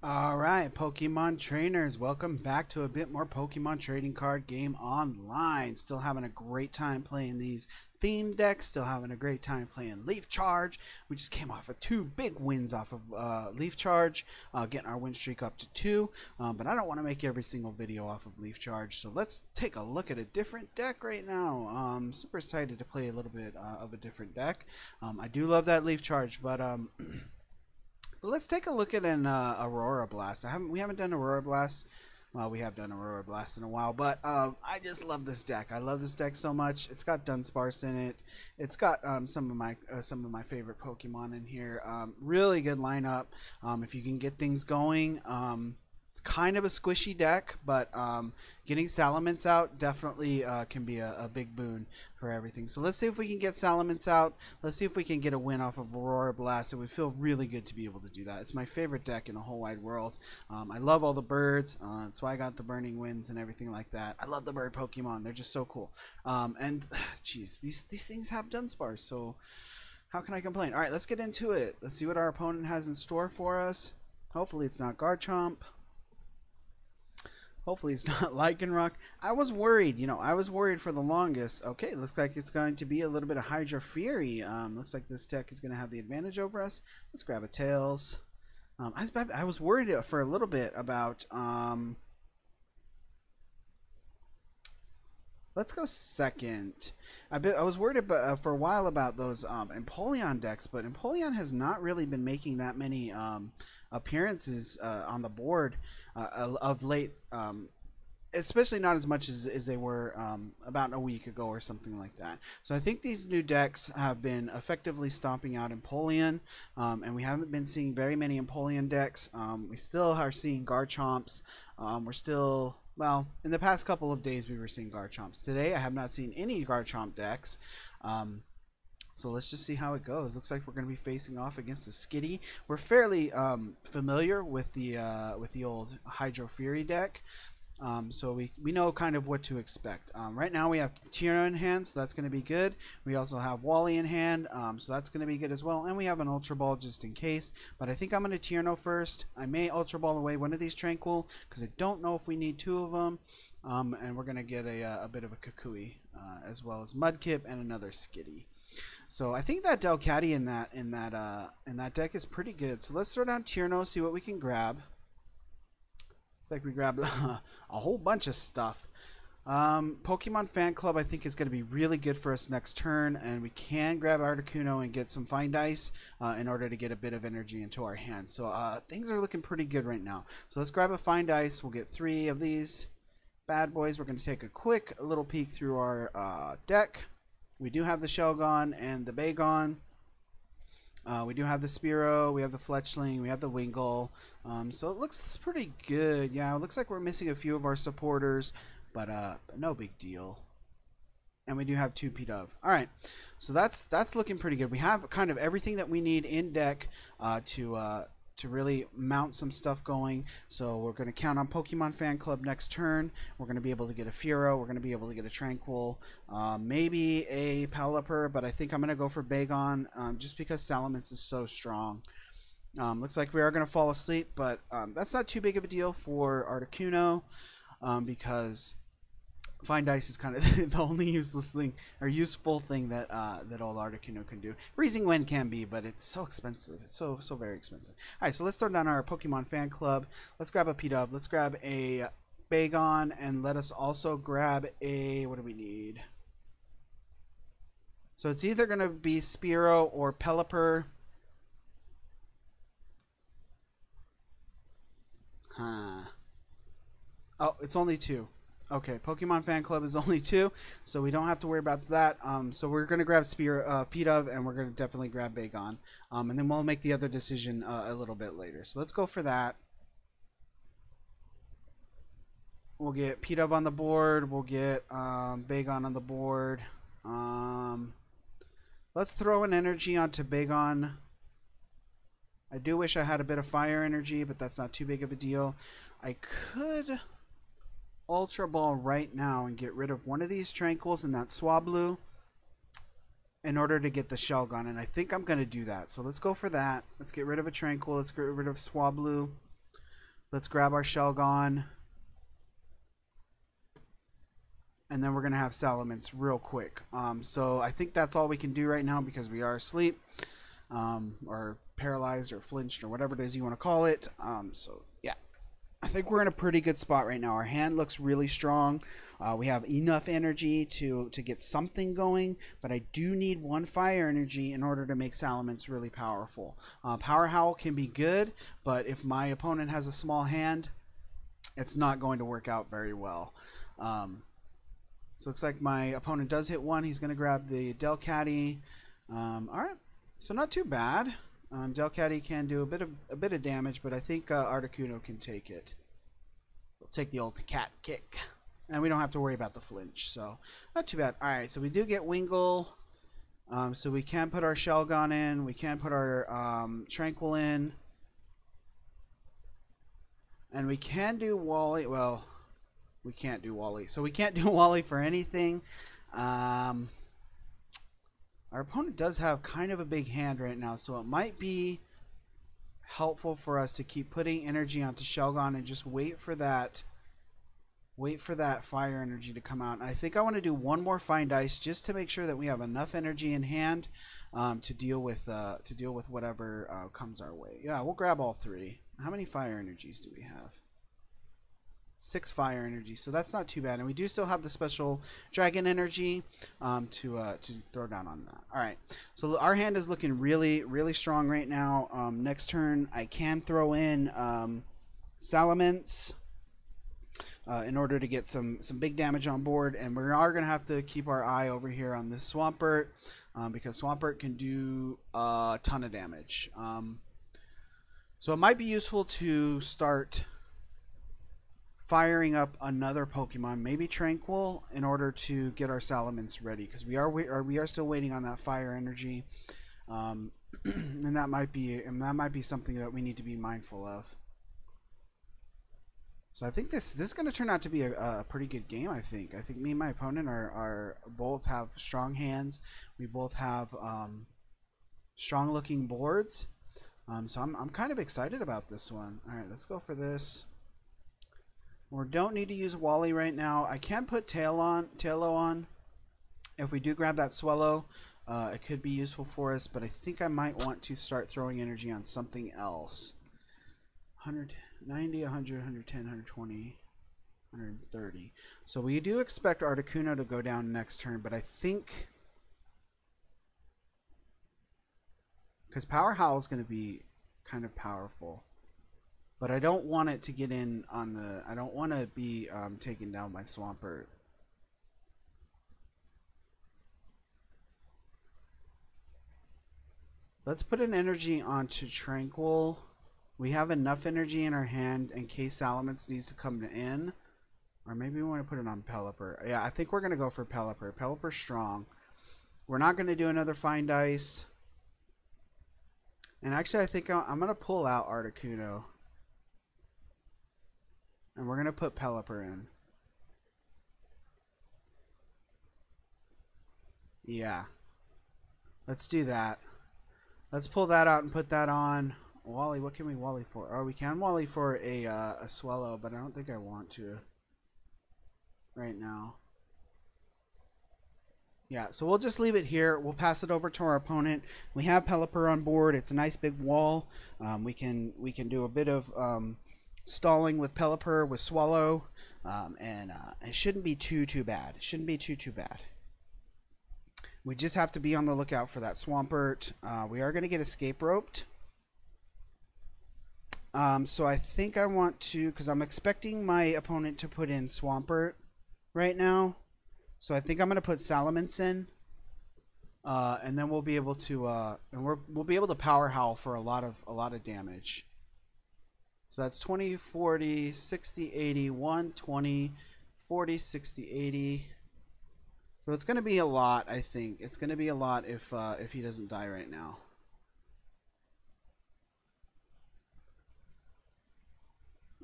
Alright, Pokemon trainers, welcome back to a bit more Pokemon trading card game online. Still having a great time playing these theme decks, still having a great time playing Leaf Charge. We just came off of two big wins off of Leaf Charge, getting our win streak up to 2. But I don't want to make every single video off of Leaf Charge, so let's take a look at a different deck right now. Super excited to play a little bit of a different deck. I do love that Leaf Charge, but But let's take a look at an Aurora Blast. We haven't done Aurora Blast. Well, we have done Aurora Blast in a while, but I just love this deck. I love this deck so much. It's got Dunsparce in it. It's got some of my favorite Pokemon in here. Really good lineup. If you can get things going. It's kind of a squishy deck, but getting Salamence out definitely can be a big boon for everything. So let's see if we can get Salamence out. Let's see if we can get a win off of Aurora Blast. It would feel really good to be able to do that. It's my favorite deck in the whole wide world. I love all the birds. That's why I got the Burning Winds and everything like that. I love the bird Pokemon. They're just so cool. And, geez, these things have Dunsparce, so how can I complain? All right, let's get into it. Let's see what our opponent has in store for us. Hopefully it's not Garchomp. Hopefully it's not Lycanroc. I was worried, I was worried for the longest. Okay, looks like it's going to be a little bit of Hydro Fury. Looks like this deck is going to have the advantage over us. Let's grab a Tails. I was worried for a little bit about... let's go second. I was worried about, for a while about those Empoleon decks, but Empoleon has not really been making that many appearances on the board of late, especially not as much as they were about a week ago or something like that. So I think these new decks have been effectively stomping out Empoleon, and we haven't been seeing very many Empoleon decks. We still are seeing Garchomps. We're still... Well, in the past couple of days we were seeing Garchomps. Today I have not seen any Garchomp decks. So let's just see how it goes. Looks like we're going to be facing off against a Skitty. We're fairly familiar with the old Hydro Fury deck. So we know kind of what to expect. Right now we have Tierno in hand, so that's going to be good. We also have Wally in hand, so that's going to be good as well. And we have an Ultra Ball just in case. But I think I'm going to Tierno first. I may Ultra Ball away one of these Tranquil, because I don't know if we need two of them. And we're going to get a bit of a Kukui, as well as Mudkip and another Skitty. So I think that Delcatty in that deck is pretty good. So let's throw down Tierno, see what we can grab. It's like we grabbed a whole bunch of stuff. Pokemon Fan Club I think is going to be really good for us next turn, and we can grab Articuno and get some Fine Dice in order to get a bit of energy into our hands. So things are looking pretty good right now. So let's grab a Fine Dice. We'll get 3 of these bad boys. We're going to take a quick little peek through our deck. We do have the Shelgon and the Bagon. We do have the Spearow, we have the Fletchling, we have the Wingull. So it looks pretty good. Yeah, it looks like we're missing a few of our supporters, but no big deal. And we do have 2 Pidove. Alright, so that's looking pretty good. We have kind of everything that we need in deck to really mount some stuff going. So we're going to count on Pokemon Fan Club next turn. We're going to be able to get a Fearow. We're going to be able to get a Tranquil. Maybe a Pelipper, but I think I'm going to go for Bagon just because Salamence is so strong. Looks like we are going to fall asleep, but that's not too big of a deal for Articuno because Fine Dice is kind of the only useless thing or useful thing that that old Articuno can do. Freezing Wind can be, but it's so expensive. It's so very expensive. All right, so let's throw down our Pokemon Fan Club. Let's grab a Pidove. Let's grab a Bagon, and let us also grab a... What do we need? So it's either going to be Spearow or Pelipper. Huh. Oh, it's only 2. Okay, Pokemon Fan Club is only 2, so we don't have to worry about that. So we're going to grab Pidove, and we're going to definitely grab Bagon. And then we'll make the other decision a little bit later. So let's go for that. We'll get Pidove on the board. We'll get Bagon on the board. Let's throw an energy onto Bagon. I do wish I had a bit of fire energy, but that's not too big of a deal. I could... Ultra Ball right now and get rid of one of these Tranquils and that Swablu in order to get the Shelgon, and I think I'm going to do that. So let's go for that. Let's get rid of a Tranquil. Let's get rid of Swablu. Let's grab our Shelgon. And then we're going to have Salamence real quick. So I think that's all we can do right now because we are asleep. Or paralyzed or flinched or whatever it is you want to call it. So yeah, I think we're in a pretty good spot right now. Our hand looks really strong. We have enough energy to get something going, but I do need one fire energy in order to make Salamence really powerful. Power Howl can be good, but if my opponent has a small hand, it's not going to work out very well. So it looks like my opponent does hit one. He's going to grab the Delcatty. All right. So not too bad. Delcatty can do a bit of damage, but I think Articuno can take it. We'll take the old cat kick, and we don't have to worry about the flinch. So not too bad. All right, so we do get Wingull. So we can put our Shelgon in. We can put our Tranquil in, and we can do Wally. Well, we can't do Wally. So we can't do Wally for anything. Our opponent does have kind of a big hand right now, so it might be helpful for us to keep putting energy onto Shelgon and just wait for that fire energy to come out. And I think I want to do one more Find Ice just to make sure that we have enough energy in hand to deal with whatever comes our way. Yeah, we'll grab all three. How many fire energies do we have? 6 fire energy, so that's not too bad, and we do still have the special dragon energy to throw down on that. All right, so our hand is looking really strong right now. Next turn, I can throw in Salamence in order to get some big damage on board, and we are going to have to keep our eye over here on this Swampert because Swampert can do a ton of damage. So it might be useful to start firing up another Pokemon, maybe Tranquil, in order to get our Salamence ready, because we are still waiting on that fire energy, and that might be something that we need to be mindful of. So I think this is going to turn out to be a pretty good game. I think me and my opponent are both have strong hands. We both have strong looking boards. So I'm kind of excited about this one. All right, let's go for this. We don't need to use Wally right now. I can put Tailo on. If we do grab that Swellow, it could be useful for us, but I think I might want to start throwing energy on something else. 190, 100, 110, 120, 130. So we do expect Articuno to go down next turn, but I think because Power Howl is going to be kind of powerful. But I don't want it to get in on the... I don't want to be taken down by Swampert. Let's put an energy onto Tranquil. We have enough energy in our hand in case Salamence needs to come in. Or maybe we want to put it on Pelipper. Yeah, I think we're going to go for Pelipper. Pelipper's strong. We're not going to do another Find Ice. And actually, I think I'm going to pull out Articuno. And we're going to put Pelipper in. Yeah. Let's do that. Let's pull that out and put that on. Wally, what can we Wally for? Oh, we can Wally for a Swellow, but I don't think I want to right now. Yeah, so we'll just leave it here. We'll pass it over to our opponent. We have Pelipper on board. It's a nice big wall. We can do a bit of stalling with Pelipper, with Swallow, and it shouldn't be too bad. It shouldn't be too bad. We just have to be on the lookout for that Swampert. We are going to get escape roped. So I think I want to, because I'm expecting my opponent to put in Swampert right now. So I think I'm going to put Salamence in, and then we'll be able to, we'll be able to Power Howl for a lot of damage. So that's 20, 40, 60, 80, 120, 40, 60, 80. So it's going to be a lot, I think. It's going to be a lot if he doesn't die right now.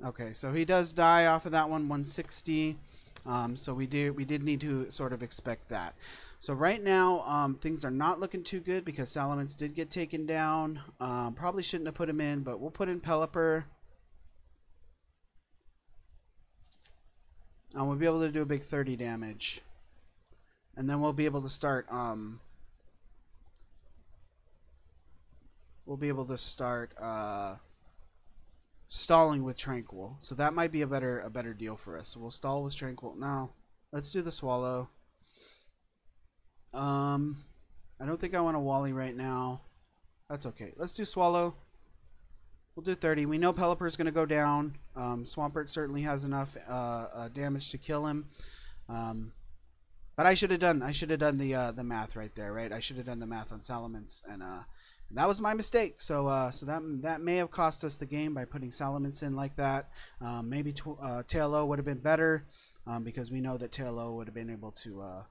Okay, so he does die off of that one, 160. So we did need to sort of expect that. So right now, things are not looking too good because Salamence did get taken down. Probably shouldn't have put him in, but we'll put in Pelipper. We'll be able to do a big 30 damage. And then we'll be able to start stalling with Tranquil. So that might be a better deal for us. So we'll stall with Tranquil. Now, let's do the Swallow. I don't think I want a Wally right now. That's okay. Let's do Swallow. We'll do 30. We know Pelipper's going to go down. Swampert certainly has enough damage to kill him. But I should have done the math right there, right? I should have done the math on Salamence, and that was my mistake. So that may have cost us the game by putting Salamence in like that. Maybe Tail-O would have been better, because we know that Tail-O would have been able to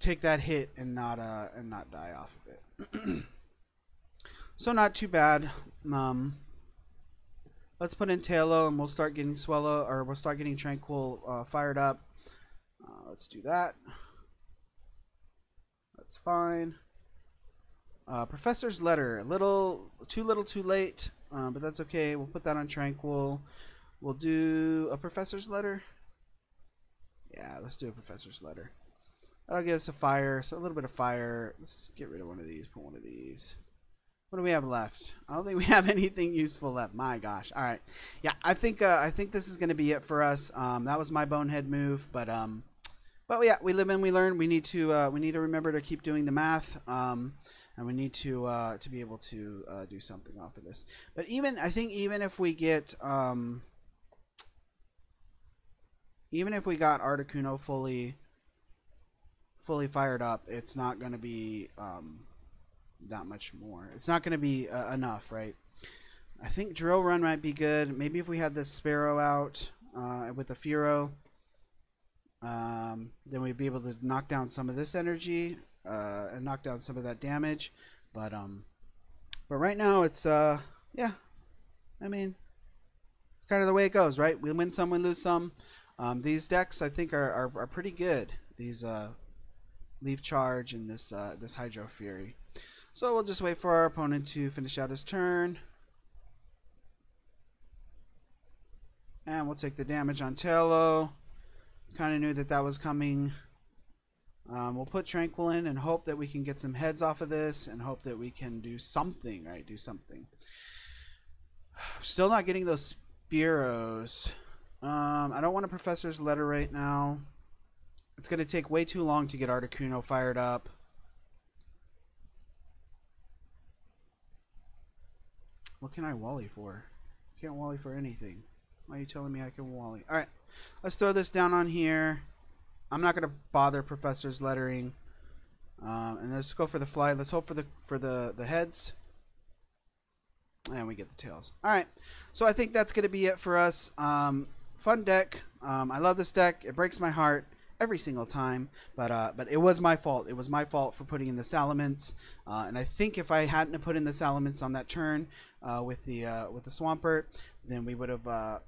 take that hit and not die off of it. So not too bad. Let's put in Tail-O and we'll start getting we'll start getting Tranquil fired up. Let's do that. That's fine. Professor's Letter, too little too late, but that's okay. We'll put that on Tranquil. We'll do a Professor's Letter. Yeah, let's do a Professor's Letter. That'll get us a fire, so a little bit of fire. Let's get rid of one of these, put one of these. What do we have left? I don't think we have anything useful left. My gosh. All right. Yeah, I think this is going to be it for us. That was my bonehead move, but yeah, we live and we learn. We need to remember to keep doing the math, and we need to be able to do something off of this. But I think even if we get Articuno fully fired up, it's not going to be that much more. It's not going to be enough, right? I think Drill Run might be good. Maybe if we had this Sparrow out with the Furo, then we'd be able to knock down some of this energy and knock down some of that damage. But right now it's yeah. I mean, it's kind of the way it goes, right? We win some, we lose some. These decks I think are pretty good. These Leaf Charge and this Hydro Fury. So we'll just wait for our opponent to finish out his turn. And we'll take the damage on Tail-O. Kind of knew that was coming. We'll put Tranquil in and hope that we can get some heads off of this and hope that we can do something, right? Do something. Still not getting those Spearows. I don't want a Professor's Letter right now. It's going to take way too long to get Articuno fired up. What can I Wally for? Can't Wally for anything. Why are you telling me I can Wally? Alright, let's throw this down on here. I'm not going to bother Professor's Lettering. And let's go for the fly. Let's hope for the heads. And we get the tails. Alright, so I think that's going to be it for us. Fun deck. I love this deck. It breaks my heart every single time, but it was my fault. It was my fault for putting in the Salamence, and I think if I hadn't put in the Salamence on that turn with the Swampert, then we would have, I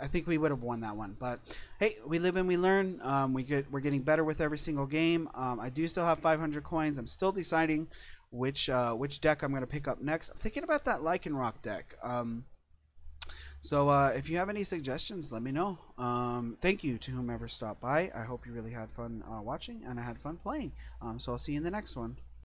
think we would have won that one. But hey, we live and we learn. We're getting better with every single game. I do still have 500 coins. I'm still deciding which deck I'm going to pick up next. I'm thinking about that Lycanroc deck. So if you have any suggestions, let me know. Thank you to whomever stopped by. I hope you really had fun watching, and I had fun playing. So I'll see you in the next one.